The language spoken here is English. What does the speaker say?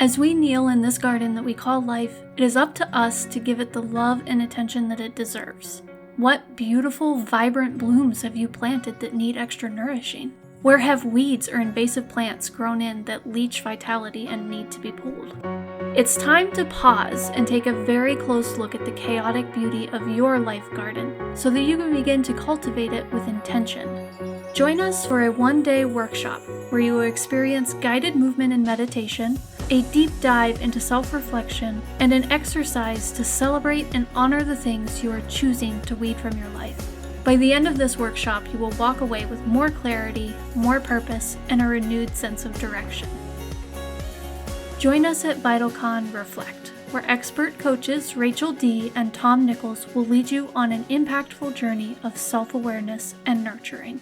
As we kneel in this garden that we call life, it is up to us to give it the love and attention that it deserves. What beautiful, vibrant blooms have you planted that need extra nourishing? Where have weeds or invasive plants grown in that leach vitality and need to be pulled? It's time to pause and take a very close look at the chaotic beauty of your life garden so that you can begin to cultivate it with intention. Join us for a one-day workshop where you will experience guided movement and meditation, a deep dive into self-reflection, and an exercise to celebrate and honor the things you are choosing to weed from your life. By the end of this workshop, you will walk away with more clarity, more purpose, and a renewed sense of direction. Join us at VitalCon Reflect, where expert coaches Rachel D. and Tom Nichols will lead you on an impactful journey of self-awareness and nurturing.